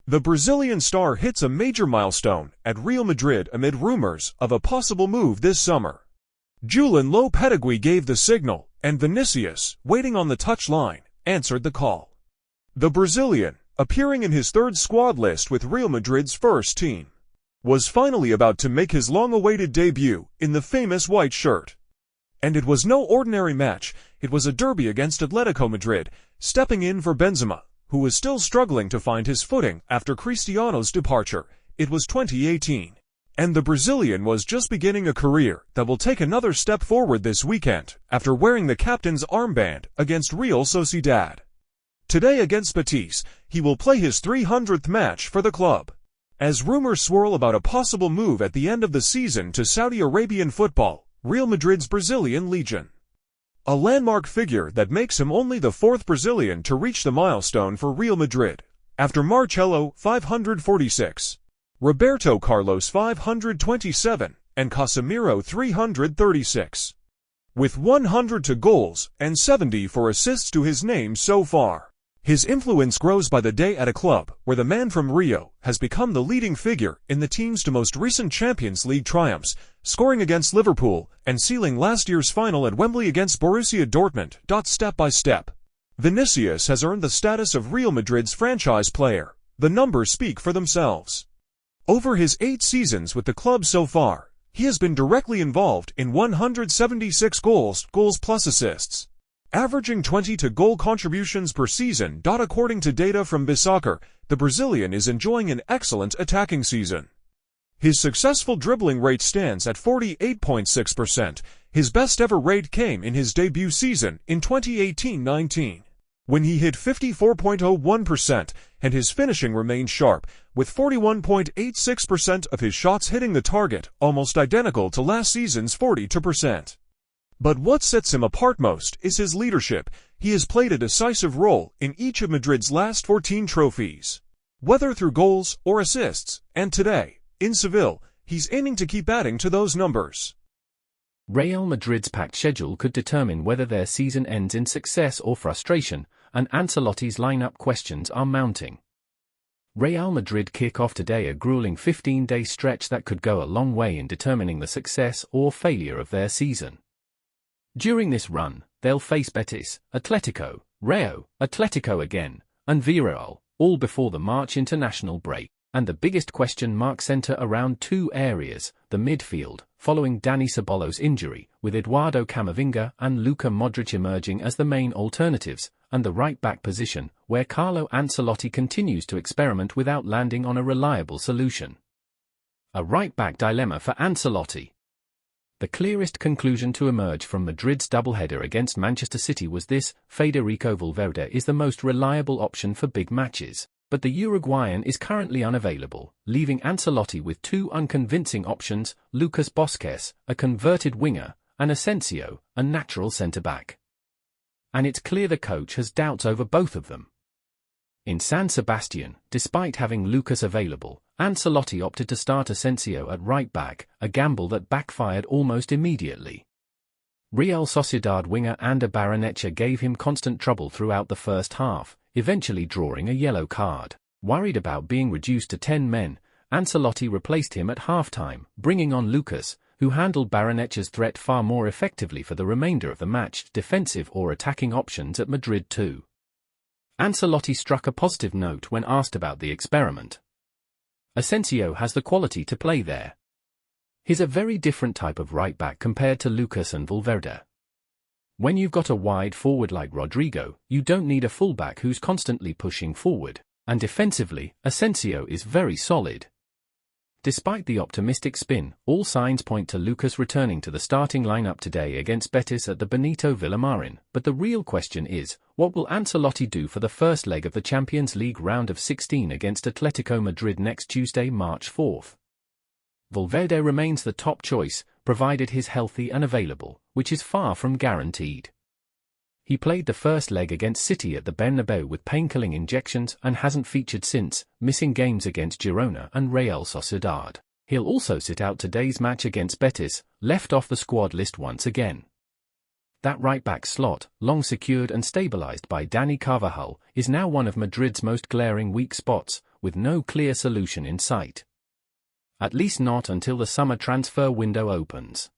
The Brazilian star hits a major milestone at Real Madrid amid rumors of a possible move this summer. Julian Lopetegui gave the signal, and Vinicius, waiting on the touchline, answered the call. The Brazilian, appearing in his third squad list with Real Madrid's first team, was finally about to make his long-awaited debut in the famous white shirt. And it was no ordinary match, it was a derby against Atletico Madrid, stepping in for Benzema, who was still struggling to find his footing after Cristiano's departure. It was 2018. And the Brazilian was just beginning a career that will take another step forward this weekend after wearing the captain's armband against Real Sociedad. Today against Betis, he will play his 300th match for the club. As rumors swirl about a possible move at the end of the season to Saudi Arabian football, Real Madrid's Brazilian Legion. A landmark figure that makes him only the fourth Brazilian to reach the milestone for Real Madrid, after Marcelo 546. Roberto Carlos 527, and Casemiro 336. With 102 goals and 74 assists to his name so far, his influence grows by the day at a club where the man from Rio has become the leading figure in the team's two most recent Champions League triumphs, scoring against Liverpool and sealing last year's final at Wembley against Borussia Dortmund. Step by step, Vinicius has earned the status of Real Madrid's franchise player. The numbers speak for themselves. Over his 8 seasons with the club so far, he has been directly involved in 176 goals plus assists, averaging 20 goal contributions per season. According to data from Bisoccer, the Brazilian is enjoying an excellent attacking season. His successful dribbling rate stands at 48.6%. His best ever rate came in his debut season in 2018-19. When he hit 54.01%, and his finishing remained sharp, with 41.86% of his shots hitting the target, almost identical to last season's 42%. But what sets him apart most is his leadership. He has played a decisive role in each of Madrid's last 14 trophies, whether through goals or assists, and today, in Seville, he's aiming to keep adding to those numbers. Real Madrid's packed schedule could determine whether their season ends in success or frustration, and Ancelotti's lineup questions are mounting. Real Madrid kick off today a grueling 15-day stretch that could go a long way in determining the success or failure of their season. During this run, they'll face Betis, Atletico, Rayo, Atletico again, and Villarreal, all before the March international break. And the biggest question marks center around 2 areas: the midfield, following Dani Ceballos' injury, with Eduardo Camavinga and Luka Modric emerging as the main alternatives, and the right-back position, where Carlo Ancelotti continues to experiment without landing on a reliable solution. A right-back dilemma for Ancelotti. The clearest conclusion to emerge from Madrid's doubleheader against Manchester City was this: Federico Valverde is the most reliable option for big matches. But the Uruguayan is currently unavailable, leaving Ancelotti with 2 unconvincing options: Lucas Bosquez, a converted winger, and Asensio, a natural centre-back. And it's clear the coach has doubts over both of them. In San Sebastian, despite having Lucas available, Ancelotti opted to start Asensio at right-back, a gamble that backfired almost immediately. Real Sociedad winger Ander Barrenetxea gave him constant trouble throughout the first half, eventually drawing a yellow card. Worried about being reduced to 10 men, Ancelotti replaced him at halftime, bringing on Lucas, who handled Barrenetxea's threat far more effectively for the remainder of the match. Defensive or attacking options at Madrid too. Ancelotti struck a positive note when asked about the experiment. Asensio has the quality to play there. He's a very different type of right-back compared to Lucas and Valverde. When you've got a wide forward like Rodrigo, you don't need a fullback who's constantly pushing forward, and defensively, Asensio is very solid. Despite the optimistic spin, all signs point to Lucas returning to the starting lineup today against Betis at the Benito Villamarin, but the real question is, what will Ancelotti do for the first leg of the Champions League round of 16 against Atletico Madrid next Tuesday, March 4th? Valverde remains the top choice, provided he's healthy and available, which is far from guaranteed. He played the first leg against City at the Bernabeu with painkilling injections and hasn't featured since, missing games against Girona and Real Sociedad. He'll also sit out today's match against Betis, left off the squad list once again. That right-back slot, long secured and stabilized by Dani Carvajal, is now one of Madrid's most glaring weak spots, with no clear solution in sight. At least not until the summer transfer window opens.